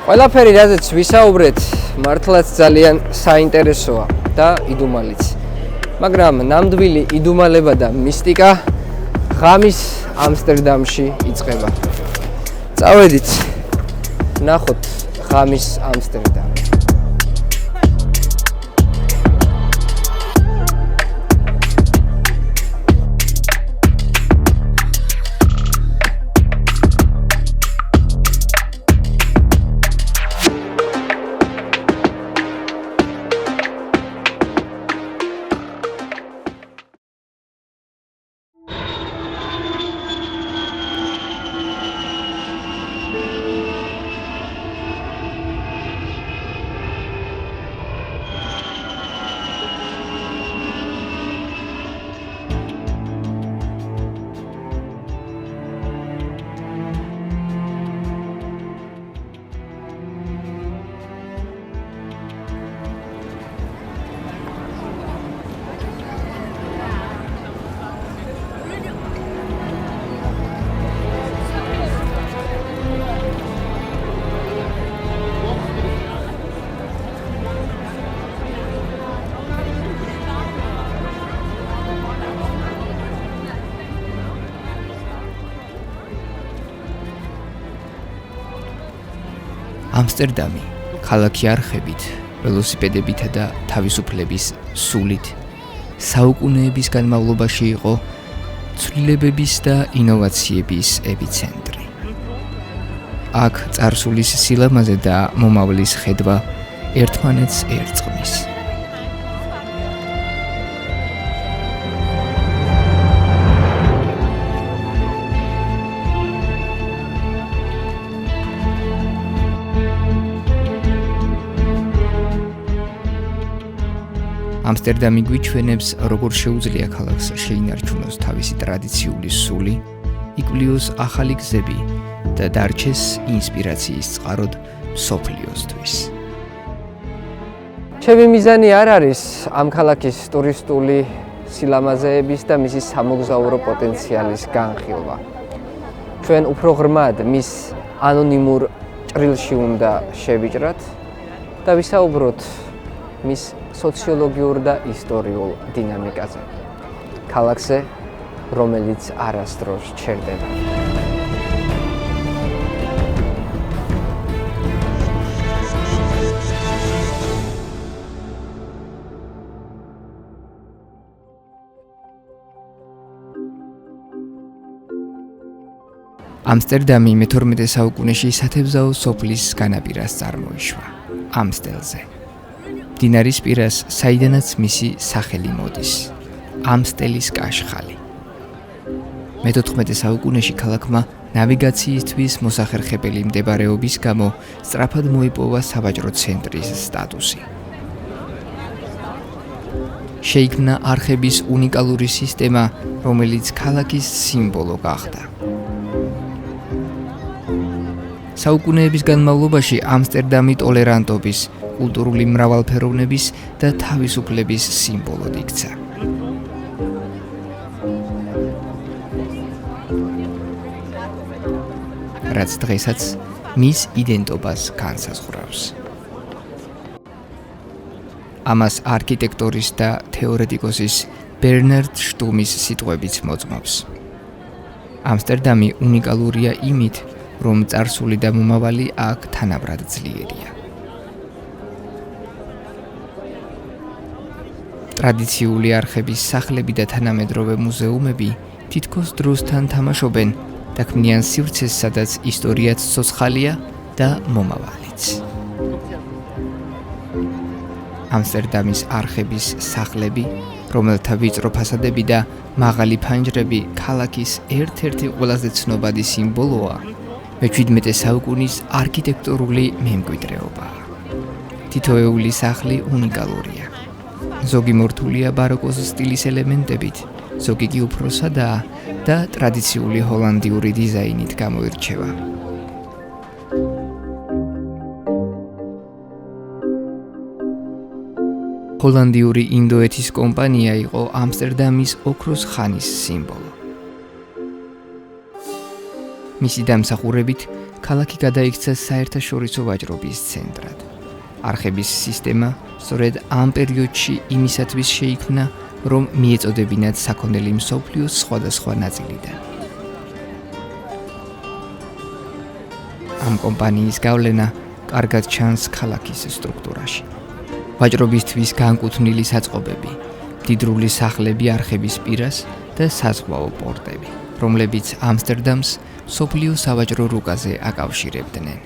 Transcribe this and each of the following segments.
ყველაფერი რაზეც ვისაუბრეთ, მართლაც ძალიან საინტერესოა და იდუმალიც. მაგრამ ნამდვილი იდუმალება და მისტიკა ღამის ამსტერდამში იწყება. წავედით, ნახოთ ღამის ამსტერდამი. ამსტერდამი, ქალაქი არხებით, ველოსიპედებითა და თავისუფლების სულით, საუკუნეების განმავლობაში იყო ცვლილებების და ინოვაციების ეპიცენტრი. აქ წარსულის სილამაზე და მომავლის ხედვა ერთმანეთს ერწყმის. ამსტერდამი გვიჩვენებს, როგორ შეუძლია ქალაქს შეინარჩუნოს თავისი ტრადიციული სული, იკვლიოს ახალი გზები და დარჩეს ინსპირაციის წყაროდ მსოფლიოსთვის. ჩემი მიზანი არ არის ამ ქალაქის ტურისტული სილამაზეების და მისი სამოგზაურო პოტენციალის განხილვა. ჩვენ უფრო ღრმად მის ანონიმურ ჭრილში უნდა შევიჭრათ და ვისაუბროთ მის სოციოლოგიურ და ისტორიულ დინამიკაზე. ქალაქზე, რომელიც არასდროს ჩერდება. ამსტერდამი მე-12 საუკუნეში სათევზაო სოფლის განაპირას წარმოიშვა, ამსტელზე. მდინარის პირას, საიდანაც მისი სახელი მოდის, ამსტელის კაშხალი. მე-14 საუკუნეში ქალაქმა ნავიგაციისთვის მოსახერხებელი მდებარეობის გამო სწრაფად მოიპოვა სავაჭრო ცენტრის სტატუსი. შეიქმნა არხების უნიკალური სისტემა, რომელიც ქალაქის სიმბოლო გახდა. საუკუნეების განმავლობაში ამსტერდამი ტოლერანტობის, კულტურული მრავალფეროვნების და თავისუფლების სიმბოლოდ იქცა. რაც დღესაც მის იდენტობას განსაზღვრავს. ამას არქიტექტორის და თეორეტიკოსის ბერნარდ შტუმის სიტყვებიც მოწმობს. ამსტერდამი უნიკალურია იმით, რომ წარსული და მომავალი აქ თანაბრად ძლიერია. ტრადიციული არხების სახლები და თანამედროვე მუზეუმები თითქოს დროსთან თამაშობენ და ქმნიან სივრცეს, სადაც ისტორიაც ცოცხალია და მომავალიც. ამსტერდამის არხების სახლები, რომელთა ვიწრო ფასადები და მაღალი ფანჯრები ქალაქის ერთ-ერთი ყველაზე ცნობადი სიმბოლოა, მე-17 საუკუნის არქიტექტურული მემკვიდრეობაა. თითოეული სახლი უნიკალურია. ზოგი მორთულია ბაროკოს სტილის ელემენტებით, ზოგი კი უფრო სადაა და ტრადიციული ჰოლანდიური დიზაინით გამოირჩევა. ჰოლანდიური ინდოეთის კომპანია იყო ამსტერდამის ოქროს ხანის სიმბოლო. მისი დამსახურებით ქალაქი გადაიქცა საერთაშორისო ვაჭრობის ცენტრად. არხების სისტემა სწორედ ამ პერიოდში იმისათვის შეიქმნა, რომ მიეწოდებინათ საქონელი მსოფლიოს სხვადასხვა ნაწილიდან. ამ კომპანიის გავლენა კარგად ჩანს ქალაქის სტრუქტურაში. ვაჭრობისთვის განკუთვნილი საწყობები, მდიდრული სახლები არხების პირას და საზღვაო პორტები, რომლებიც ამსტერდამს მსოფლიო სავაჭრო რუკაზე აკავშირებდნენ.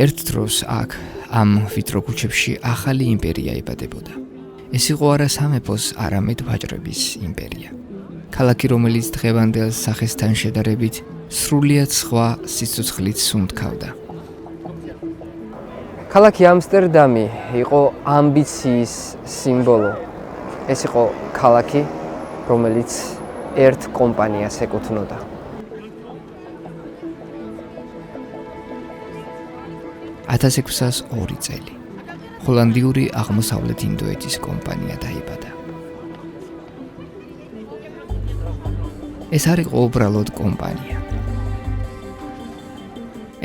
ერთ დროს აქ ამ ვიწრო ქუჩებში ახალი იმპერია იბადებოდა. ეს იყო არა სამეფოს, არამედ ვაჭრების იმპერია. ქალაქი, რომელიც დღევანდელ სახესთან შედარებით სრულიად სხვა სიცოცხლით სუნთქავდა. ქალაქი ამსტერდამი იყო ამბიციის სიმბოლო. ეს იყო ქალაქი, რომელიც ერთ კომპანიას ეკუთვნოდა. 1602 წელი ჰოლანდიური აღმოსავლეთ ინდოეთის კომპანია დაიბადა. ეს არ იყო უბრალოდ კომპანია.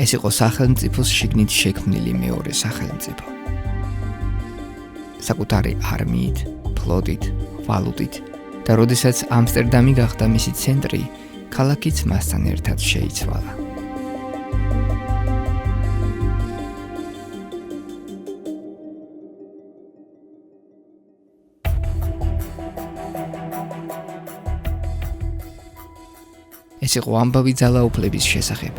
ეს იყო სახელმწიფოს შიგნით შექმნილი მეორე სახელმწიფო. საკუთარი არმიით, ფლოტით, ვალუტით და როდესაც ამსტერდამი გახდა მისი ცენტრი, ქალაქიც მასთან ერთად შეიცვალა. ეს იყო ამბავი ძალაუფლების შესახებ.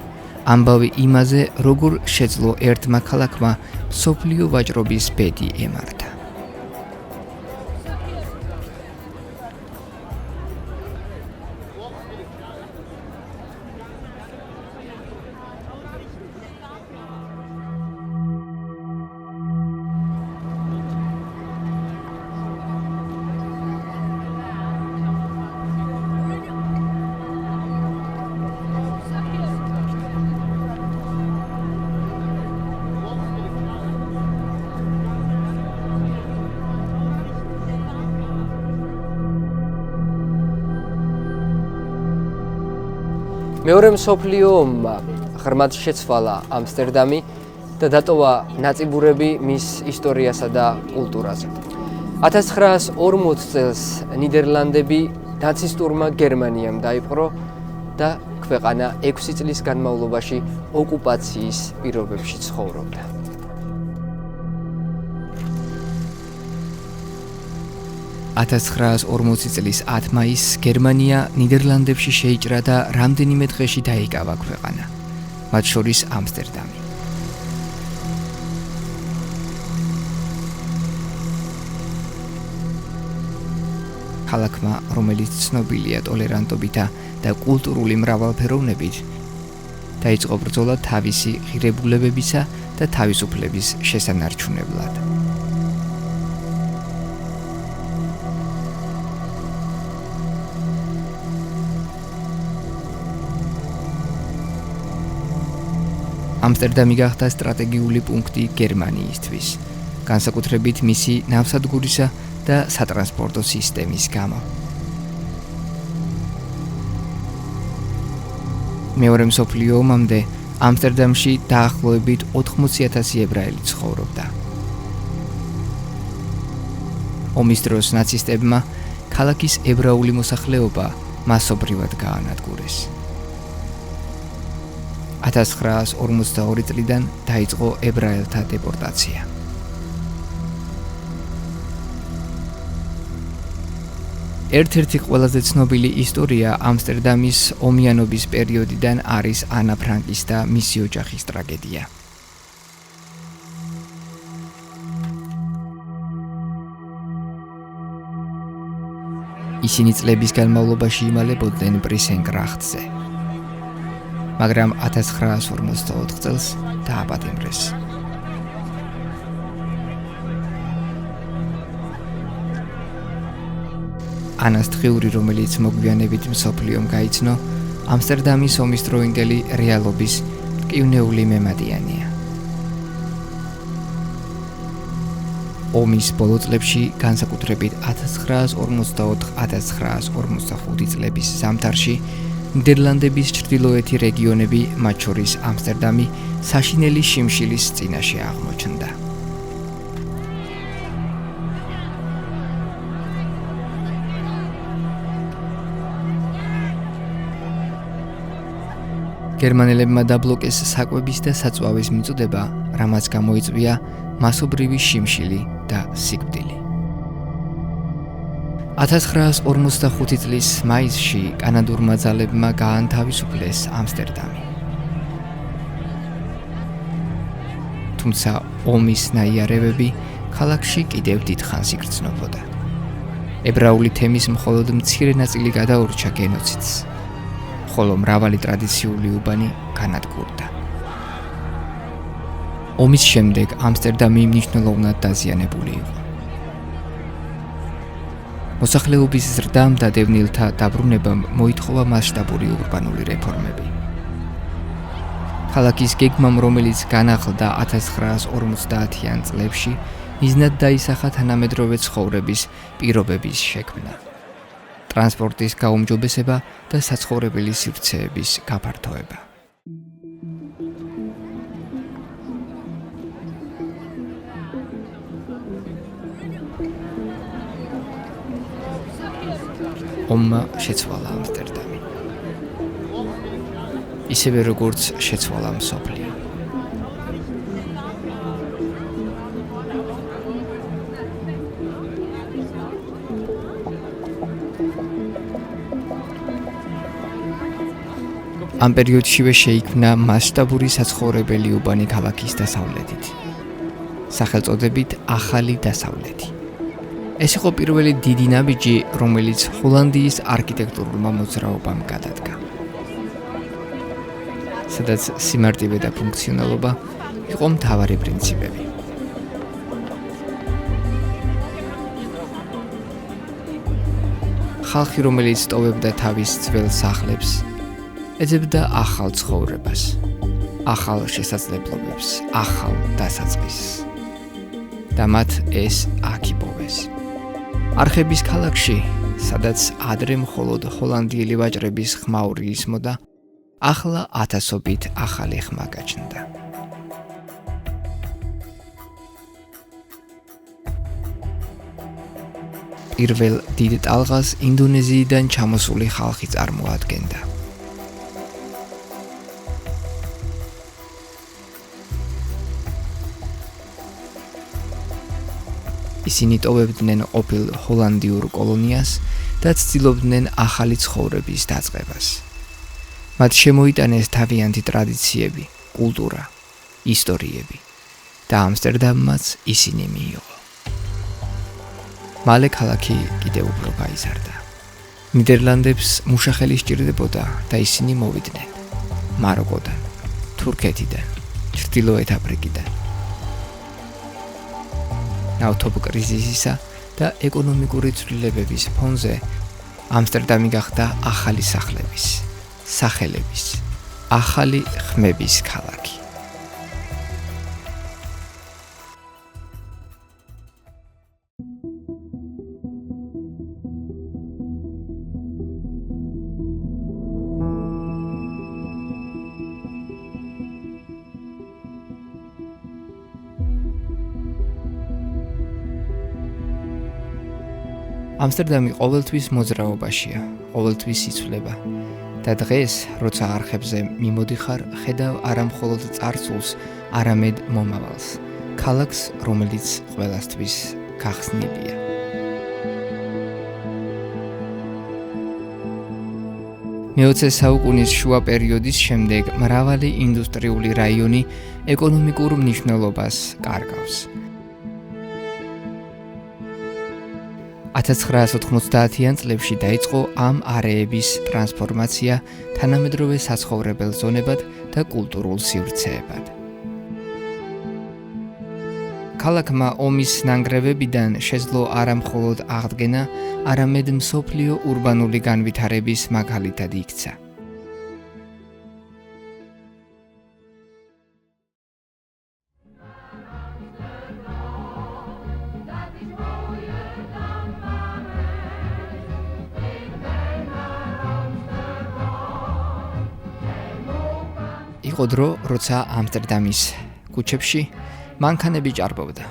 ამბავი იმაზე, როგორ შეძლო ერთმა ქალაქმა მსოფლიო ვაჭრობის ბედი ემართა. მეორე მსოფლიო ომმა ღრმად შეცვალა ამსტერდამი და დატოვა ნაწიბურები მის ისტორიასა და კულტურაზე. 1940 წელს ნიდერლანდები ნაცისტურმა გერმანიამ დაიპყრო და ქვეყანა 6 წლის განმავლობაში ოკუპაციის პირობებში ცხოვრობდა. წლის 10 მაისს გერმანია ნიდერლანდებში შეიჭრა და რამდენიმე დღეში დაიკავა ქვეყანა, მათ შორის ამსტერდამი. ქალაქმა, რომელიც ცნობილია ტოლერანტობითა და კულტურული მრავალფეროვნებით, დაიწყო ბრძოლა თავისი ღირებულებებისა და თავისუფლების შესანარჩუნებლად. ამსტერდამი გახდა სტრატეგიული პუნქტი გერმანიისთვის, განსაკუთრებით მისი ნავსადგურისა და სატრანსპორტო სისტემის გამო. მეორე მსოფლიო ომამდე ამსტერდამში დაახლოებით 80,000 ებრაელი ცხოვრობდა. ომის დროს ნაცისტებმა ქალაქის ებრაული მოსახლეობა მასობრივად გაანადგურეს. 1942 წლიდან დაიწყო ებრაელთა დეპორტაცია. ერთ-ერთი ყველაზე ცნობილი ისტორია ამსტერდამის ომიანობის პერიოდიდან არის ანა ფრანკის და მისი ოჯახის ტრაგედია. ისინი წლების განმავლობაში იმალებოდნენ ბრისენკრახტზე, მაგრამ 1944 წელს დააპატიმრეს. ანას დღიური, რომელიც მოგვიანებით მსოფლიომ გაიცნო, ამსტერდამის ომის დროინდელი რეალობის მტკივნეული მემატიანია. ომის ბოლო წლებში, განსაკუთრებით 1944-1945 წლების ზამთარში, ნიდერლანდების ჩრდილოეთი რეგიონები, მათ შორის ამსტერდამი, საშინელი შიმშილის წინაშე აღმოჩნდა. გერმანელებმა დაბლოკეს საკვების და საწვავის მიწოდება, რამაც გამოიწვია მასობრივი შიმშილი და სიკვდილი. 1945 წლის მაისში კანადურმა ძალებმა გაანთავისუფლეს ამსტერდამი. თუმცა ომის ნაიარევები ქალაქში კიდევ დიდხანს იგრძნობოდა. ებრაული თემის მხოლოდ მცირე ნაწილი გადაურჩა გენოციდს, ხოლო მრავალი ტრადიციული უბანი განადგურდა. ომის შემდეგ ამსტერდამი მნიშვნელოვნად დაზიანებული იყო. მოსახლეობის ზრდამ და დევნილთა დაბრუნებამ მოითხოვა მასშტაბური ურბანული რეფორმები. ქალაქის გეგმამ, რომელიც განახლდა 1950-იან წლებში, მიზნად დაისახა თანამედროვე ცხოვრების პირობების შექმნა, ტრანსპორტის გაუმჯობესება და საცხოვრებელი სივრცეების გაფართოება. ომმა შეცვალა ამსტერდამი, ისევე როგორც შეცვალა მსოფლიო. ამ პერიოდშივე შეიქმნა მასშტაბური საცხოვრებელი უბანი ქალაქის დასავლეთით, სახელწოდებით ახალი დასავლეთი. ეს იყო პირველი დიდი ნაბიჯი, რომელიც ჰოლანდიის არქიტექტურულმა მოძრაობამ გადადგა, სადაც სიმარტივე და ფუნქციონალობა იყო მთავარი პრინციპები. ხალხი, რომელიც ტოვებდა თავის ძველ სახლებს, ეძებდა ახალ ცხოვრებას, ახალ შესაძლებლობებს, ახალ დასაწყისს და მათ ეს აქ იპოვეს. არხების ქალაქში, სადაც ადრე მხოლოდ ჰოლანდიელი ვაჭრების ხმაური ისმოდა, ახლა ათასობით ახალი ხმა გაჩნდა. პირველ დიდ ტალღას ინდონეზიიდან ჩამოსული ხალხი წარმოადგენდა. ისინი ტოვებდნენ ყოფილ ჰოლანდიურ კოლონიას და ცდილობდნენ ახალი ცხოვრების დაწყებას. მათ შემოიტანეს თავიანთი ტრადიციები, კულტურა, ისტორიები და ამსტერდამმაც ისინი მიიღო. მალე ქალაქი კიდევ უფრო გაიზარდა. ნიდერლანდებს მუშახელი სჭირდებოდა და ისინი მოვიდნენ მაროკოდან, თურქეთიდან, ჩრდილოეთ აფრიკიდან. ნავთობ კრიზისისა და ეკონომიკური ცვლილებების ფონზე ამსტერდამი გახდა ახალი სახლების, სახელების, ახალი ხმების ქალაქი. ამსტერდამი ყოველთვის მოძრაობაშია, ყოველთვის იცვლება და დღეს, როცა არხებზე მიმოდიხარ, ხედავ არა მხოლოდ წარსულს, არამედ მომავალს, ქალაქს, რომელიც ყველასთვის გახსნილია. მე-20 საუკუნის შუა პერიოდის შემდეგ მრავალი ინდუსტრიული რაიონი ეკონომიკურ მნიშვნელობას კარგავს. 1990-იან წლებში დაიწყო ამ არეების ტრანსფორმაცია თანამედროვე საცხოვრებელ ზონებად და კულტურულ სივრცეებად. ქალაქმა ომის ნანგრევებიდან შეძლო არა მხოლოდ აღდგენა, არამედ მსოფლიო ურბანული განვითარების მაგალითად იქცა. იყო დრო, როცა ამსტერდამის ქუჩებში მანქანები ჭარბობდა.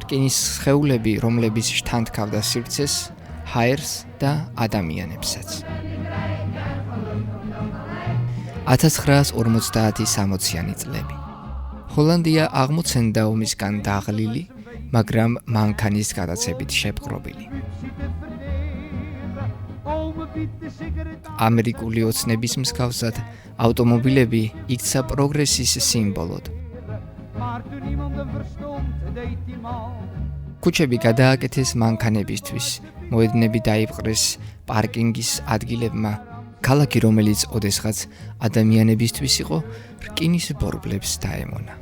რკინის სხეულები, რომლებიც შთანთქავდა სივრცეს, ჰაერს და ადამიანებსაც. 1950-60-იანი წლები. ჰოლანდია აღმოცენდა ომისგან დაღლილი, მაგრამ მანქანის გადაცებით შეპყრობილი. ამერიკული ოცნების მსგავსად ავტომობილები იქცა პროგრესის სიმბოლოდ. ქუჩები გადააკეთეს მანქანებისთვის, მოედნები დაიპყრეს პარკინგის ადგილებმა. ქალაქი, რომელიც ოდესღაც ადამიანებისთვის იყო, რკინის ბორბლებს დაემონა.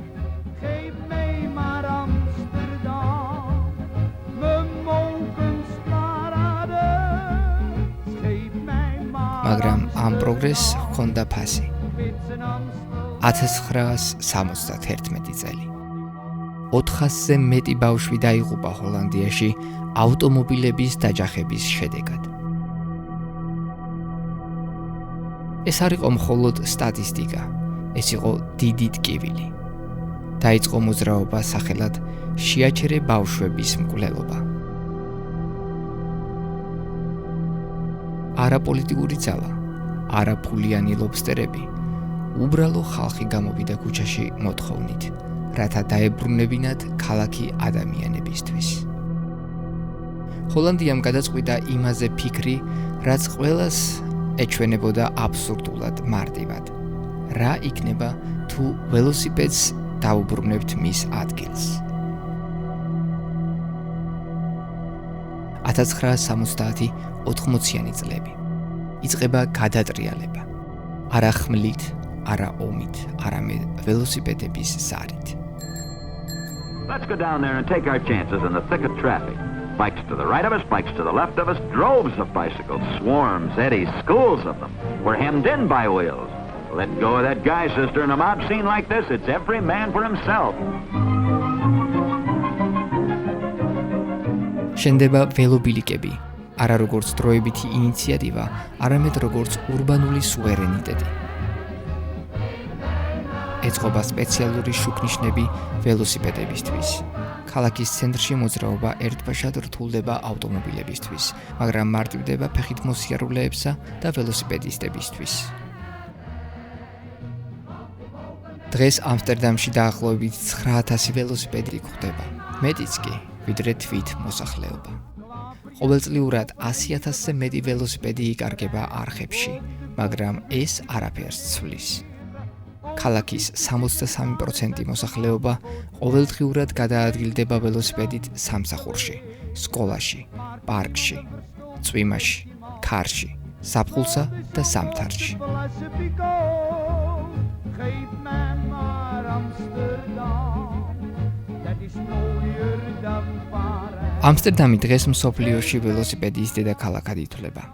მაგრამ ამ პროგრესს ჰქონდა ფასი. 1971 წელი. 400-ზე მეტი ბავშვი დაიღუპა ჰოლანდიაში ავტომობილების დაჯახების შედეგად. ეს არ იყო მხოლოდ სტატისტიკა, ეს იყო დიდი ტკივილი. დაიწყო მოძრაობა სახელად შეაჩერე ბავშვების მკვლელობა. არაპოლიტიკური ძალა, არაფულიანი ლობსტერები, უბრალო ხალხი გამოვიდა ქუჩაში მოთხოვნით, რათა დაებრუნებინათ ქალაქი ადამიანებისთვის. ჰოლანდიამ გადაწყვიტა იმაზე ფიქრი, რაც ყველას ეჩვენებოდა აბსურდულად მარტივად. რა იქნება თუ ველოსიპედს დაუბრუნებთ მის ადგილს? 1970-80-იანი წლები. იწყება გადატრიალება. არა ხმლით, არა ომით, არამედ ველოსიპედების ზარით. Let's go down there and take our chances in the thick of traffic. Bikes to the right of us, bikes to the left of us, droves of bicycles, swarms, eddies, schools of them. We're hemmed in by wheels. Let go of that guy, sister. In a mob scene like this, it's every man for himself. შენდება ველობილიკები, არა როგორც დროებითი ინიციატივა, არამედ როგორც ურბანული სუვერენიტეტი. ეწყობა სპეციალური შუქნიშნები ველოსიპედებისთვის. ქალაქის ცენტრში მოძრაობა ერთბაშად რთულდება ავტომობილებისთვის, მაგრამ მარტივდება ფეხით მოსიარულეებსა და ველოსიპედისტებისთვის. დღეს ამსტერდამში დაახლოებით 9000 ველოსიპედი გვხვდება, მეტიც კი, ვიდრე თვით მოსახლეობა. ყოველწლიურად 100,000-ზე მეტი ველოსიპედი იკარგება არხებში, მაგრამ ეს არაფერს ცვლის. ქალაქის 63% მოსახლეობა ყოველდღიურად გადაადგილდება ველოსიპედით სამსახურში, სკოლაში, პარკში, წვიმაში, ქარში, ზაფხულსა და ზამთარში. ამსტერდამი დღეს მსოფლიოში ველოსიპედის დედაქალაქად ითვლება.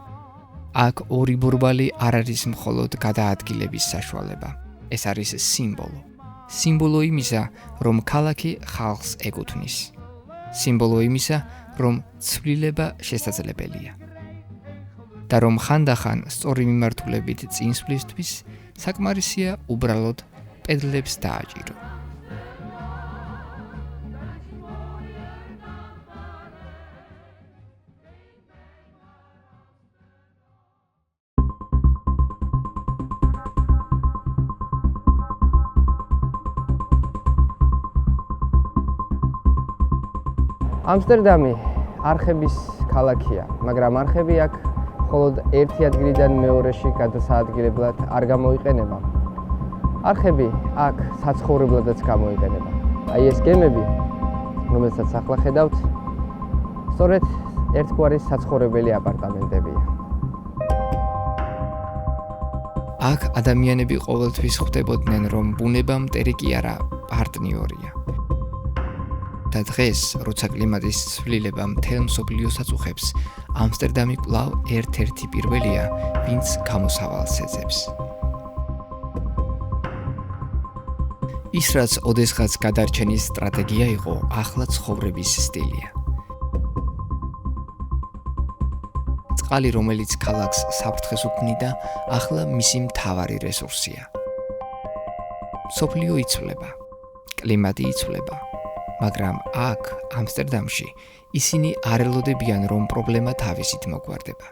აქ ორი ბორბალი არ არის მხოლოდ გადაადგილების საშუალება. ეს არის სიმბოლო. სიმბოლო იმისა, რომ ქალაქი ხალხს ეკუთვნის. სიმბოლო იმისა, რომ ცვლილება შესაძლებელია. და რომ ხანდახან სწორი მიმართულებით წინსვლისთვის საკმარისია უბრალოდ პედლებს დააჭირო. ამსტერდამი არხების ქალაქია, მაგრამ არხები აქ მხოლოდ ერთი ადგილიდან მეორეში გადასაადგილებლად არ გამოიყენება. არხები აქ საცხოვრებლადაც გამოიყენება. აი ეს გემები, რომელსაც ახლა ხედავთ, სწორედ ერთგვარი საცხოვრებელი აპარტამენტებია. აქ ადამიანები ყოველთვის ხვდებოდნენ, რომ ბუნება მტერი კი არა, პარტნიორია. და დღეს, როცა კლიმატის ცვლილება მთელ მსოფლიოს აწუხებს, ამსტერდამი კვლავ ერთ-ერთი პირველია, ვინც გამოსავალს ეძებს. ის, რაც ოდესღაც გადარჩენის სტრატეგია იყო, ახლა ცხოვრების სტილია. წყალი, რომელიც ქალაქს საფრთხეს უქმნიდა, ახლა მისი მთავარი რესურსია. სოფლიო იცვლება, კლიმატი იცვლება, მაგრამ აქ, ამსტერდამში, ისინი არ ელოდებიან, რომ პრობლემა თავისით მოგვარდება.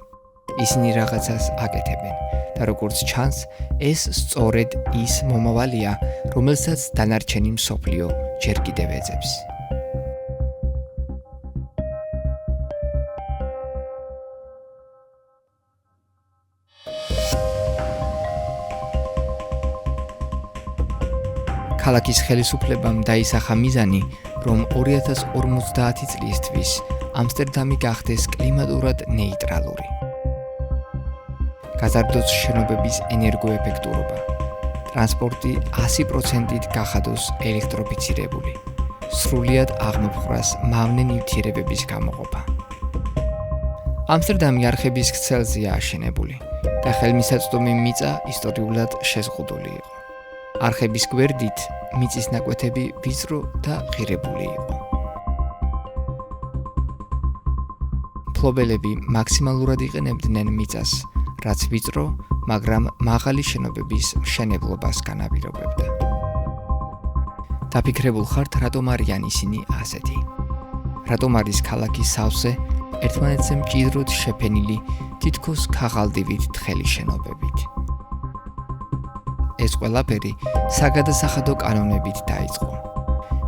ისინი რაღაცას აკეთებენ და როგორც ჩანს, ეს სწორედ ის მომავალია, რომელსაც დანარჩენი მსოფლიო ჯერ კიდევ ეძებს. ქალაქის ხელისუფლებამ დაისახა მიზანი, რომ 2050 წლისთვის ამსტერდამი გახდეს კლიმატურად ნეიტრალური. გაზარდოს შენობების ენერგოეფექტურობა, ტრანსპორტი 100%-ით გახადოს ელექტროფიცირებული, სრულიად აღმოფხვრას მავნე ნივთიერებების გამოყოფა. ამსტერდამი არხების ქსელზეა აშენებული და ხელმისაწვდომი მიწა ისტორიულად შეზღუდული იყო. არხების გვერდით მიწის ნაკვეთები ვიწრო და ღირებული იყო. მფლობელები მაქსიმალურად იყენებდნენ მიწას, რაც ვიწრო, მაგრამ მაღალი შენობების მშენებლობას განაპირობებდა. დაფიქრებულ ხართ, რატომ არიან ისინი ასეთი? რატომ არის ქალაქის სავსე ერთმანეთზე მჭიდროდ შეფენილი თითქოს ქაღალდივით თხელი შენობებით? ეს ყველაფერი საგადასახადო კანონებით დაიწყო.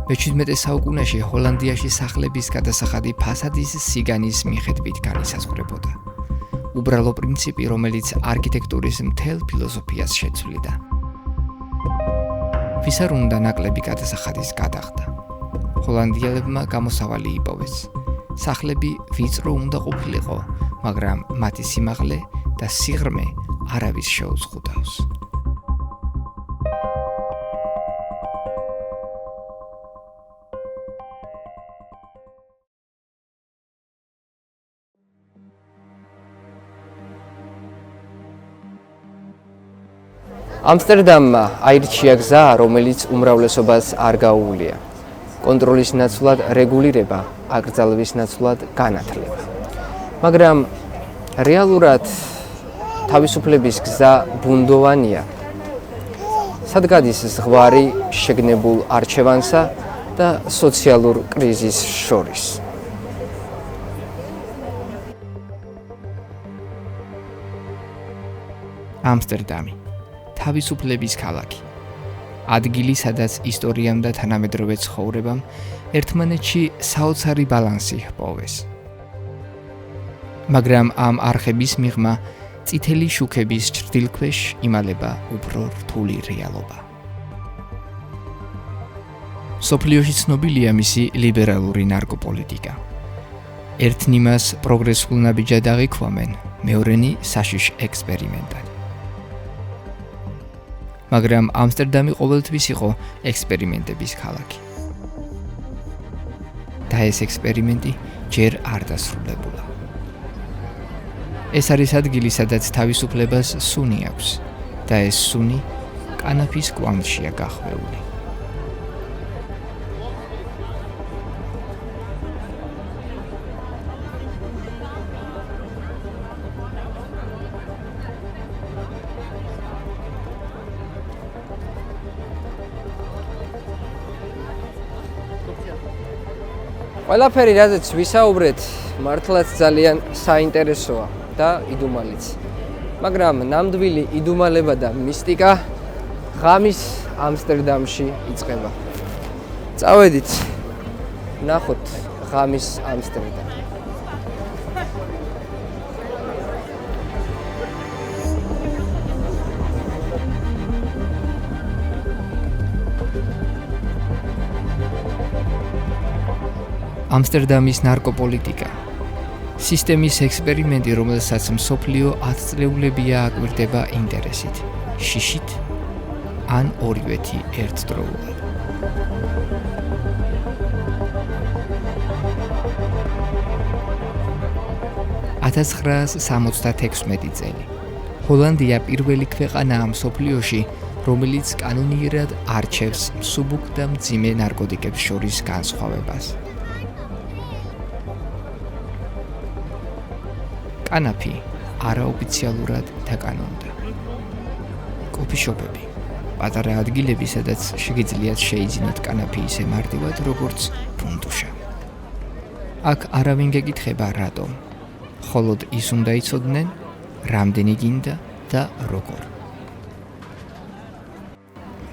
მე-17 საუკუნეში ჰოლანდიაში სახლების გადასახადი ფასადის სიგანის მიხედვით განისაზღვრებოდა. უბრალო პრინციპი, რომელიც არქიტექტურის მთელ ფილოსოფიას შეცვლიდა. ვის არ უნდა ნაკლები გადასახადის გადახდა? ჰოლანდიელებმა გამოსავალი იპოვეს. სახლები ვიწრო უნდა ყოფილიყო, მაგრამ მათი სიმაღლე და სიღრმე არავის შეუზღუდავს. ამსტერდამმა აირჩია გზა, რომელიც უმრავლესობას არ გაუვლია. კონტროლის ნაცვლად რეგულირება, აკრძალვის ნაცვლად განათლება. მაგრამ რეალურად თავისუფლების გზა ბუნდოვანია. სად გადის ზღვარი შეგნებულ არჩევანსა და სოციალურ კრიზისს შორის? ამსტერდამი თავისუფლების ქალაქი. ადგილი, სადაც ისტორიამ და თანამედროვე ცხოვრებამ ერთმანეთში საოცარი ბალანსი ჰპოვეს. მაგრამ ამ არხების მიღმა წითელი შუქების ჭრდილქვეშ იმალება უფრო რთული რეალობა. სოფლიოში ცნობილია მისი ლიბერალური ნარკოპოლიტიკა. ერთნი მას პროგრესულ ნაბიჯად აღიქვამენ, მეორენი საშიშ ექსპერიმენტად. მაგრამ ამსტერდამი ყოველთვის იყო ექსპერიმენტების ქალაქი. და ეს ექსპერიმენტი ჯერ არ დასრულებულა. ეს არის ადგილი, სადაც თავისუფლებას სუნი აქვს და ეს სუნი კანაფის კვანძშია გახვეული. ყველაფერი, რაზეც ვისაუბრეთ, მართლაც ძალიან საინტერესოა და იდუმალიც. მაგრამ ნამდვილი იდუმალება და მისტიკა ღამის ამსტერდამში იწყება. წავედით, ნახოთ ღამის ამსტერდამი. ამსტერდამის ნარკოპოლიტიკა. სისტემის ექსპერიმენტი, რომელსაც მსოფლიო 10 წლეულებია აკვირდება ინტერესით, შიშით ან ორივეთი ერთდროულად. $1966 წელი. ჰოლანდია პირველი ქვეყანაა მსოფლიოში, რომელიც კანონიერად არჩევს მსუბუქ და მძიმე ნარკოტიკებს შორის განსხვავებას. კანაფი არაოფიციალურად დაკანონდა. კოფიშოპები, პატარა ადგილები, სადაც შეგიძლიათ შეიძინოთ კანაფი ისე მარტივად, როგორც ბუნდუშა. აქ არავინ გეკითხება რატომ. მხოლოდ ის უნდა იცოდნენ, რამდენი გინდა და როგორ.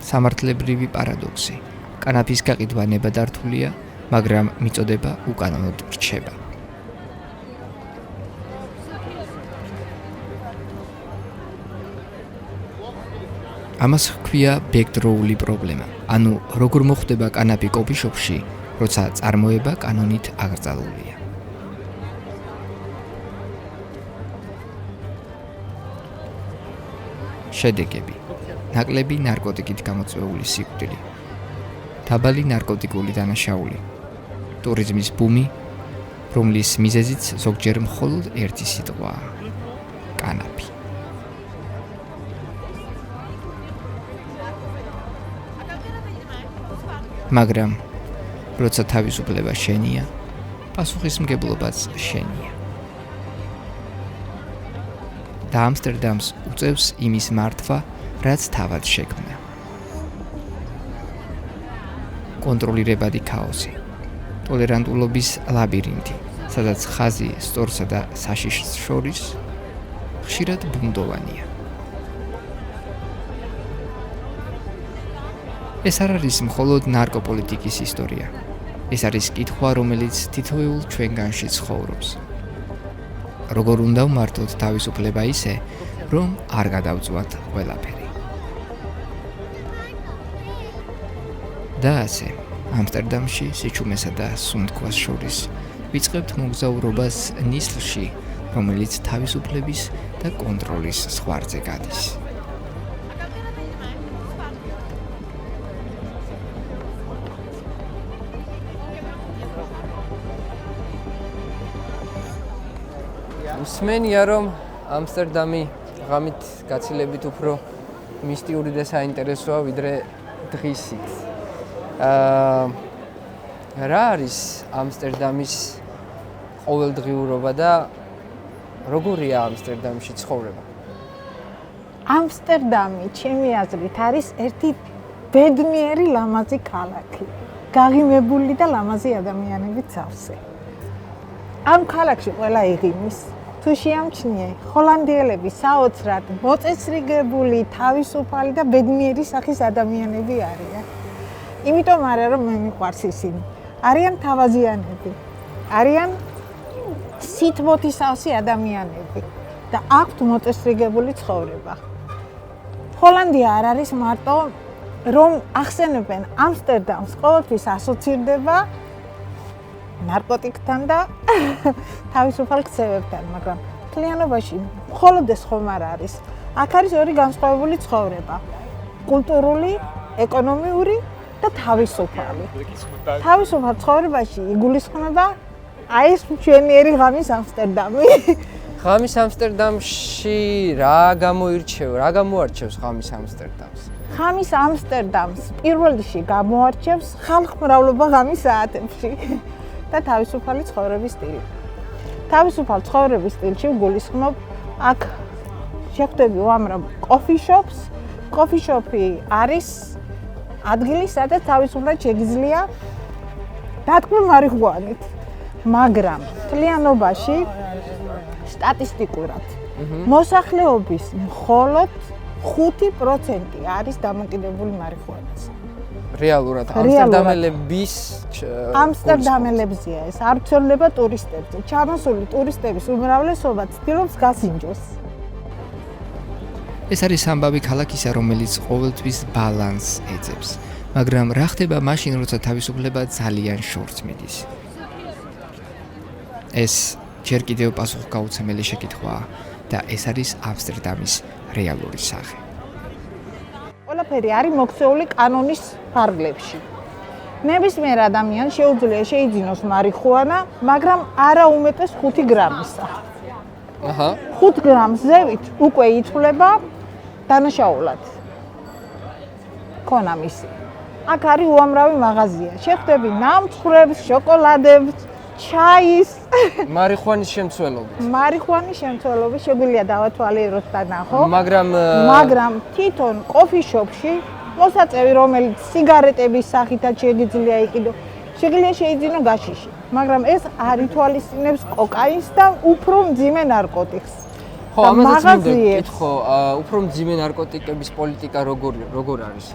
სამართლებრივი პარადოქსი. კანაფის გაყიდვა ნებადართულია, მაგრამ მიწოდება უკანონოდ რჩება. ამას ჰქვია ბექდროული პრობლემა. ანუ როგორ მოხდება კანაფი კოფიშოპში, როცა წარმოება კანონით აკრძალულია. შედეგები. ნაკლები ნარკოტიკით გამოწვეული სიკვდილი. დაბალი ნარკოტიკული დანაშაული. ტურიზმის ბუმი, რომლის მიზეზიც ზოგჯერ მხოლოდ ერთი სიტყვაა: კანაფი. მაგრამ როცა თავისუფლება შენია, პასუხისმგებლობაც შენია. და ამსტერდამს უწევს იმის მართვა, რაც თავად შექმნა. კონტროლირებადი ქაოსი, ტოლერანტულობის ლაბირინთი, სადაც ხაზი სწორსა და საშიშს შორის ხშირად ბუნდოვანია. ეს არ არის მხოლოდ ნარკოპოლიტიკის ისტორია. ეს არის კითხვა, რომელიც თითოეულ ჩვენგანში ცხოვრობს. როგორ უნდა ვმართოთ თავისუფლება ისე, რომ არ გადავწვათ ყველაფერი. და ასე, ამსტერდამში სიჩუმესა და სუნთქვას შორის ვიწყებთ მოგზაურობას ნისლში, რომელიც თავისუფლების და კონტროლის ზღვარზე გადის. მსმენია, რომ ამსტერდამი ღამით გაცილებით უფრო მისტიური და საინტერესოა, ვიდრე დღისით. რა არის ამსტერდამის ყოველდღიურობა და როგორია ამსტერდამში ცხოვრება? ამსტერდამი, ჩემი აზრით, არის ერთი ბედნიერი ლამაზი ქალაქი, გაღიმებული და ლამაზი ადამიანებით სავსე. ამ ქალაქში ყველა იღიმის. თუ შეამჩნიე, ჰოლანდიელები საოცრად მოწესრიგებული, თავისუფალი და ბედნიერი სახის ადამიანები არიან. იმიტომ არა, რომ მე მიყვარს ისინი. არიან თავაზიანები, არიან სითბოთისავსი ადამიანები და აქვთ მოწესრიგებული ცხოვრება. ჰოლანდია არ არის მარტო, რომ ახსენებენ ამსტერდამს, ყოველთვის ასოცირდება ნარკოტიკთან და თავისუფალ ქცევებთან, მაგრამ მთლიანობაში მხოლოდ ეს ხომ არ არის. აქ არის ორი განსხვავებული ცხოვრება: კულტურული, ეკონომიური და თავისუფალი. თავისუფალ ცხოვრებაში იგულისხმება აი ეს მშვენიერი ღამის ამსტერდამი. ღამის ამსტერდამში რა გამოარჩევს ღამის ამსტერდამს? ღამის ამსტერდამს პირველ რიგში გამოარჩევს ხალხმრავლობა ღამის საათებში. და თავისუფალი ცხოვრების სტილი. თავისუფალ ცხოვრების სტილში ვგულისხმობ აქ შეხვდები უამრავ კოფიშოპს. კოფიშოპი არის ადგილი, სადაც თავისუფლად შეგიძლია დატკბო მარიხუანით. მაგრამ მთლიანობაში სტატისტიკურად მოსახლეობის მხოლოდ 5% არის დამოკიდებული მარიხუანაზე. რეალურად ამსტერდამელებზეა ეს, არ ვრცელდება ტურისტებზე. ჩამოსული ტურისტების უმრავლესობა ცდილობს გასინჯოს. ეს არის ამბავი ქალაქისა, რომელიც ყოველთვის ბალანსს ეძებს. მაგრამ რა ხდება მაშინ, როცა თავისუფლება ძალიან შორს მიდის? ეს ჯერ კიდევ პასუხგაუცემელი შეკითხვაა და ეს არის ამსტერდამის რეალური სახე. ყველაფერი არის მოქცეული კანონის ფარგლებში. ნებისმიერ ადამიანს შეუძლია შეიძინოს მარიხუანა, მაგრამ არა უმეტეს 5 გრამისა. 5 გრამს ზევით უკვე ითვლება დანაშაულად. კონამისი. აქ არის უამრავი მაღაზია. შეხვდები ნამცხრებს, შოკოლადებს, ჩაის მარიხუანის შემცველობით. მარიხუანის შემცველობით შეგვიძლია დავათვალიეროთ და ნახო. მაგრამ თვითონ კოფიშოპში მოსაწევი, რომელიც სიგარეტების სახითაც შეგიძლია იყიდო, შეგვიძლია შეიძინო გაშიში. მაგრამ ეს არ ითვალისწინებს კოკაინს და უფრო მძიმე ნარკოტიკს. ხო, ამასაც მინდა ვკითხო, უფრო მძიმე ნარკოტიკების პოლიტიკა როგორ არის?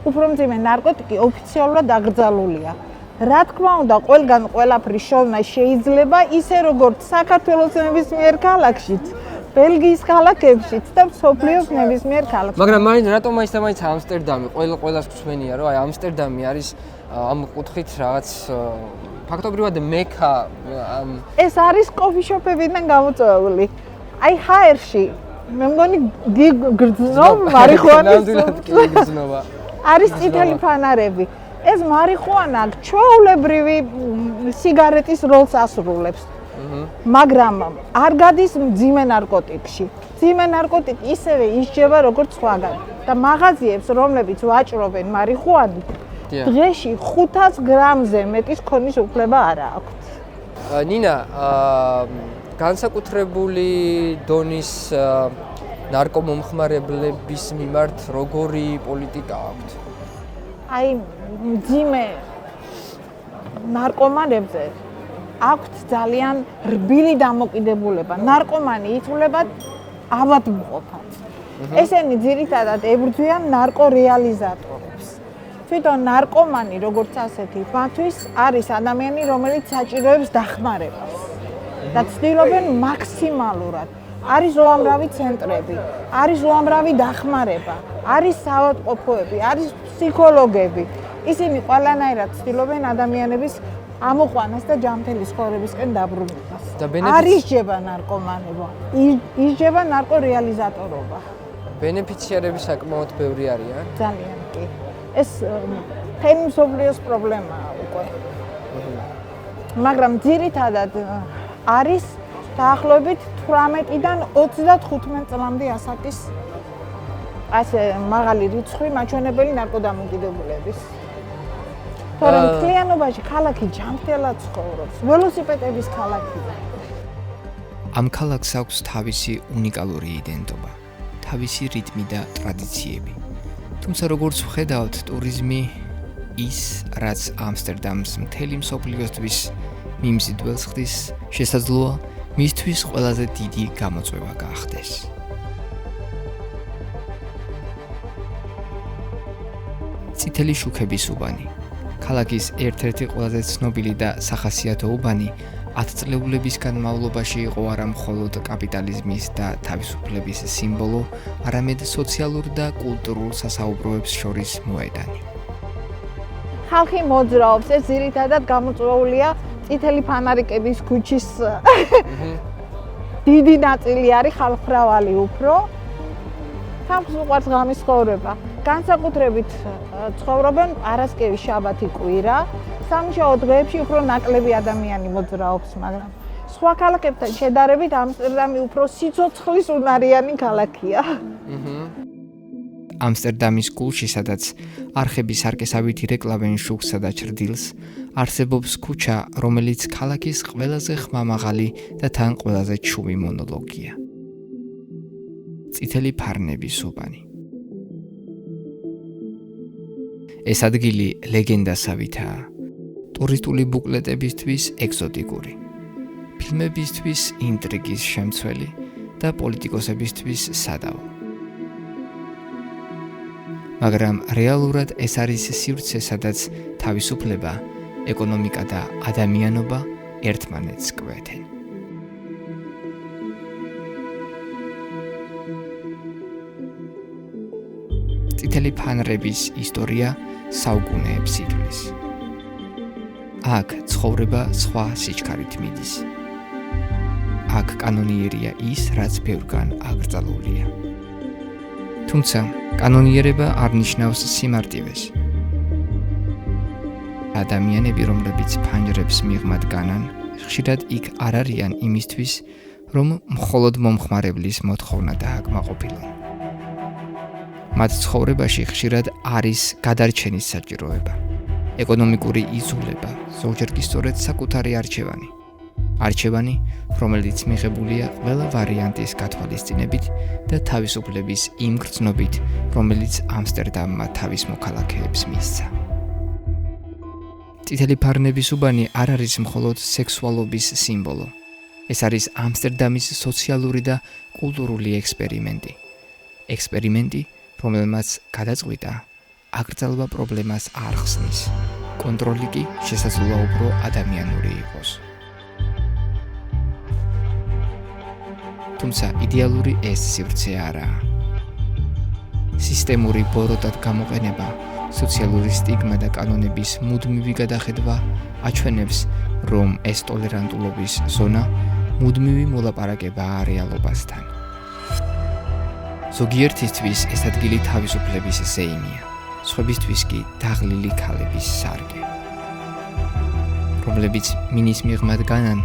უფრო მძიმე ნარკოტიკი ოფიციალურად აკრძალულია. რა თქმა უნდა, ყველგან ყველაფრის შოვნა შეიძლება, ისე როგორც საქართველოს ნებისმიერ ქალაქშიც, ბელგიის ქალაქებშიც და მსოფლიოს ნებისმიერ ქალაქში. მაგრამ რატომ მაინც ამსტერდამი? ყველას გვსმენია, რომ აი ამსტერდამი არის ამ კუთხით რაღაც ფაქტობრივად მექა. ეს არის კოფიშოპებიდან გამოწვეული. აი ჰაერში მე მგონი გრძნობ მარიხუანის გრძნობა. არის წითელი ფანარები. ეს მარიხუანა ჩვეულებრივი სიგარეტის როლს ასრულებს. მაგრამ არ გადის მძიმე ნარკოტიკში. მძიმე ნარკოტიკი ისევე ისჯება როგორც სხვაგან და მაღაზიებს, რომლებიც ვაჭრობენ მარიხუანით, დღეში 500 გრამზე მეტის ქონის უფლება არ აქვთ. ნინა, განსაკუთრებული დონის ნარკომომხმარებლების მიმართ როგორი პოლიტიკა აქვთ? აი მძიმე ნარკომანებზე აქვთ ძალიან რბილი დამოკიდებულება. ნარკომანი ითვლება ავადმყოფად. ესენი ძირითადად ებრძვიან ნარკორეალიზატორებს. თვითონ ნარკომანი, როგორც ასეთი, მათთვის არის ადამიანი, რომელიც საჭიროებს დახმარებას და ცდილობენ მაქსიმალურად. არის უამრავი ცენტრები, არის უამრავი დახმარება, არის საავადმყოფოები, არის ფსიქოლოგები. ისინი ყველანაირად ცდილობენ ადამიანების ამოყვანას და ჯანმრთელი ცხოვრებისკენ დაბრუნებას. არ ისჯება ნარკომანობა, ისჯება ნარკორეალიზატორობა. ბენეფიციარები საკმაოდ ბევრი არიან? ძალიან კი. ეს მთელი მსოფლიოს პრობლემაა უკვე. მაგრამ ძირითადად არის დაახლოებით 18-დან 35 წლამდე ასაკის ასე მაღალი რიცხვი მაჩვენებელი ნარკოდამოკიდებულების. თორემ მთლიანობაში ქალაქი ჯანმრთელად ცხოვრობს, ველოსიპედების ქალაქია. ამ ქალაქს აქვს თავისი უნიკალური იდენტობა, თავისი რიტმი და ტრადიციები. თუმცა როგორც ვხედავთ, ტურიზმი ის, რაც ამსტერდამს მთელი მსოფლიოსთვის მიმზიდველს ხდის, შესაძლოა მისთვის ყველაზე დიდი გამოწვევა გახდეს. წითელი შუქების უბანი, ქალაქის ერთ-ერთი ყველაზე ცნობილი და სახასიათო უბანი 10 წლეულების განმავლობაში იყო არა მხოლოდ კაპიტალიზმის და თავისუფლების სიმბოლო, არამედ სოციალურ და კულტურულ სასაუბროებს შორის მოედანი. ხალხი მოძრაობს, ეს ძირითადად გამოწვეულია წითელი ფანარიკების ქუჩის დიდი ნაწილი არის ხალხმრავალი უფრო. ხალხს უყვარს ღამის ცხოვრება. განსაკუთრებით ცხოვრობენ პარასკევის შაბათი კვირა. სამუშაო დღეებში უფრო ნაკლები ადამიანი მოძრაობს, მაგრამ სხვა ქალაქებთან შედარებით ამსტერდამი უფრო სიცოცხლის უნარიანი ქალაქია. ამსტერდამის გულში, სადაც არხები სარკესავით ირეკლავენ შუქსა და ჩრდილს, არსებობს ქუჩა, რომელიც ქალაქის ყველაზე ხმამაღალი და თან ყველაზე ჩუმი მონოლოგია. წითელი ფარნების უბანი. ეს ადგილი ლეგენდასავითაა. ტურისტული ბუკლეტებისთვის ეგზოტიკური, ფილმებისთვის ინტრიგის შემცველი და პოლიტიკოსებისთვის სადავო. მაგრამ რეალურად ეს არის სივრცე, სადაც თავისუფლება, ეკონომიკა და ადამიანობა ერთმანეთს კვეთენ. წითელი ფანრების ისტორია საუკუნეებს ითვლის. აქ ცხოვრება სხვა სიჩქარით მიდის. აქ კანონიერია ის, რაც ბევრგან აკრძალულია. თუმცა კანონიერება არ ნიშნავს სიმარტივეს. ადამიანები, რომლებიც ფანჯრებს მიღმად განან, ხშირად იქ არ არიან იმისთვის, რომ მხოლოდ მომხმარებლის მოთხოვნა დააკმაყოფილონ. მათ ცხოვრებაში ხშირად არის გადარჩენის საჭიროება, ეკონომიკური იზოლება, ზოგჯერ კი სწორედ საკუთარი არჩევანი. არჩევანი, რომელიც მიღებულია ყველა ვარიანტის გათვალისწინებით და თავისუფლების იმ გრძნობით, რომელიც ამსტერდამმა თავის მოქალაქეებს მისცა. წითელი ფარნების უბანი არ არის მხოლოდ სექსუალობის სიმბოლო. ეს არის ამსტერდამის სოციალური და კულტურული ექსპერიმენტი. ექსპერიმენტი, რომელმაც გადაწყვიტა აკრძალვა პრობლემას არ ხსნის. კონტროლი კი შესაძლოა უფრო ადამიანური იყოს. თუმცა იდეალური ეს სივრცე არაა. სისტემური ბოროტად გამოყენება, სოციალური სტიგმა და კანონების მუდმივი გადახედვა აჩვენებს, რომ ეს ტოლერანტულობის ზონა მუდმივი მოლაპარაკებაა რეალობასთან. ზოგიერთისთვის ეს ადგილი თავისუფლების ზეიმია, სხვებისთვის კი დაღლილი ქალების სარგე, რომლებიც მინის მიღმად განან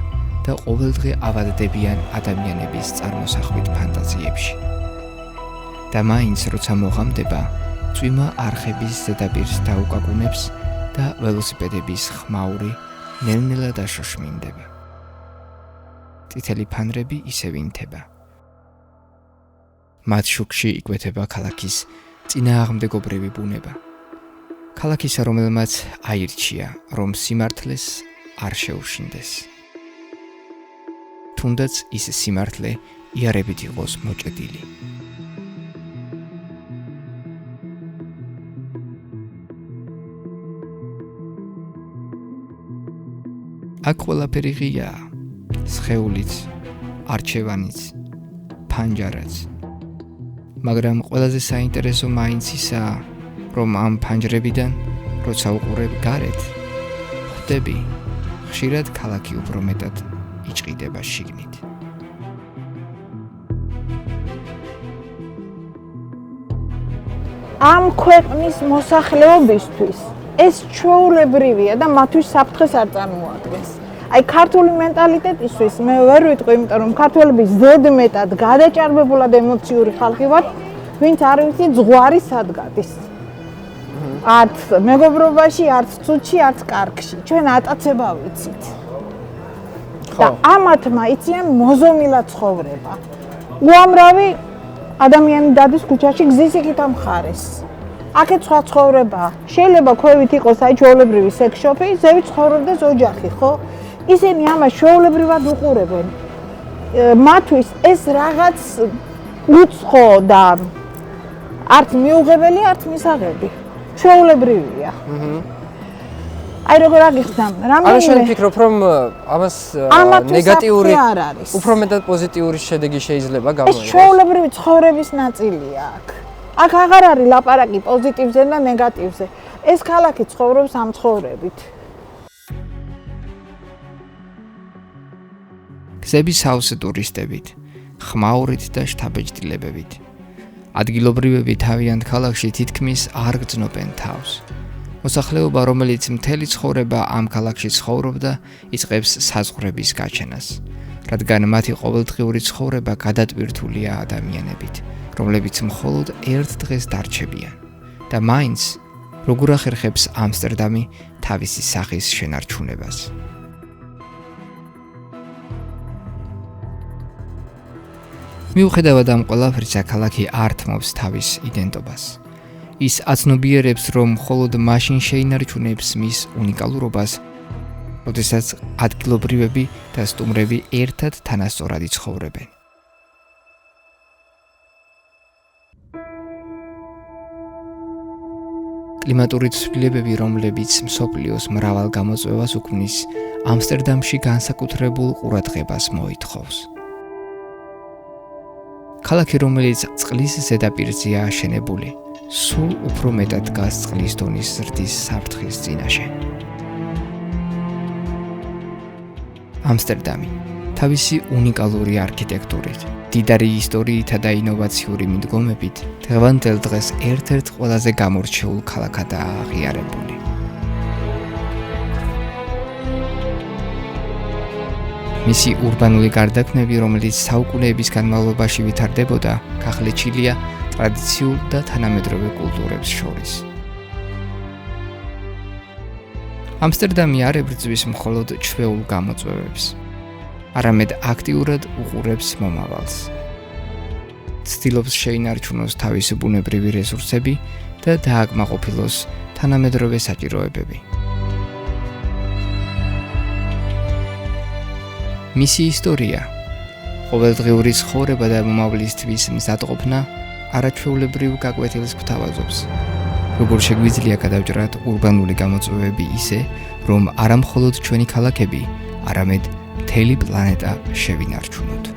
და ყოველდღე ავადდებიან ადამიანების წარმოსახვით ფანტაზიებში. და მაინც როცა მოღამდება, წვიმა არხების ზედაპირს დაუკაკუნებს და ველოსიპედების ხმაური ნელ-ნელა დაშოშმინდება. წითელი ფანრები ისევ ინთება. მათ შუქში იკვეთება ქალაქის წინააღმდეგობრივი ბუნება. ქალაქისა, რომელმაც აირჩია, რომ სიმართლეს არ შეუშინდეს. თუნდაც ის სიმართლე იარებით იყოს მოჭედილი. აქ ყველაფერი ღიაა, სხეულიც, არჩევანიც, ფანჯარაც. მაგრამ ყველაზე საინტერესო მაინც ისაა, რომ ამ ფანჯრებიდან, როცა უყურებ გარეთ, ხვდები, ხშირად ქალაქი უფრო მეტად იჭყიდება შიგნით. ამ ქვეყნის მოსახლეობისთვის ეს ჩვეულებრივია და მათთვის საფრთხეს არ წარმოადგენს. აი ქართული მენტალიტეტისთვის მე ვერ ვიტყვი, იმიტომ რომ ქართველები ზედმეტად გადაჭარბებულად ემოციური ხალხი ვართ, ვინც არ ვიცი ზღვარი სად გადის. არც მეგობრობაში, არც ცუდში, არც კარგში. ჩვენ ატაცება ვიცით. და ამათმა იციან მოზომილად ცხოვრება. უამრავი ადამიანი დადის ქუჩაში გზის იქით ამ მხარეს. აქეთ სხვა ცხოვრებაა. შეიძლება ქვევით იყოს აი ჩვეულებრივი სექს-შოპი, ზევით ცხოვრობდეს ოჯახი, ხო? ისინი ამას ჩვეულებრივად უყურებენ. მათთვის ეს რაღაც უცხო და არც მიუღებელი, არც მისაღები. ჩვეულებრივია. აი როგორ აგიხსნა, რამდენიმე ანუ შენ ფიქრობ, რომ ამას ნეგატიური უფრო მეტად პოზიტიური შედეგი შეიძლება გამოიღოს? ეს ჩვეულებრივი ცხოვრების ნაწილია აქ. აქ აღარ არის ლაპარაკი პოზიტივზე და ნეგატივზე. ეს ქალაქი ცხოვრობს ამ ცხოვრებით. გზები სავსე ტურისტებით, ხმაურით და შთაბეჭდილებებით. ადგილობრივები თავიანთ ქალაქში თითქმის არ გრძნობენ თავს. მოსახლეობა, რომელიც მთელი ცხოვრება ამ ქალაქში ცხოვრობდა, იწყებს საზღვრების გაჩენას, რადგან მათი ყოველდღიური ცხოვრება გადატვირთულია ადამიანებით, რომლებიც მხოლოდ ერთ დღეს დარჩებიან. და მაინც როგორ ახერხებს ამსტერდამი თავისი სახის შენარჩუნებას. მიუხედავად ამ ყველაფრისა, ქალაქი არ თმობს თავის იდენტობას. ის აცნობიერებს, რომ მხოლოდ მაშინ შეინარჩუნებს მის უნიკალურობას, როდესაც ადგილობრივები და სტუმრები ერთად თანასწორად იცხოვრებენ. კლიმატური ცვლილებები, რომლებიც მსოფლიოს მრავალ გამოწვევას უქმნის, ამსტერდამში განსაკუთრებულ ყურადღებას მოითხოვს. ქალაქი, რომელიც წყლის ზედაპირზეა აშენებული, სულ უფრო მეტად დგას წყლის დონის ზრდის საფრთხის წინაშე. ამსტერდამი თავისი უნიკალური არქიტექტურით, დიდარი ისტორიითა და ინოვაციური მიდგომებით, დღევანდელ დღეს ერთ-ერთ ყველაზე გამორჩეულ ქალაქადაა აღიარებული. მისი ურბანული გარდაქმნები, რომელიც საუკუნეების განმავლობაში ვითარდებოდა, გახლეჩილია ტრადიციულ და თანამედროვე კულტურებს შორის. ამსტერდამი არ ებრძვის მხოლოდ ჩვეულ გამოწვევებს. არამედ აქტიურად უყურებს მომავალს. ცდილობს შეინარჩუნოს თავისი ბუნებრივი რესურსები და დააკმაყოფილოს თანამედროვე საჭიროებები. მისი ისტორია, ყოველდღიური ცხოვრება და მომავლისთვის მზადყოფნა არაჩვეულებრივ გაკვეთილს გვთავაზობს. როგორ შეგვიძლია გადავჭრათ ურბანული გამოწვევები ისე, რომ არა მხოლოდ ჩვენი ქალაქები, არამედ მთელი პლანეტა შევინარჩუნოთ.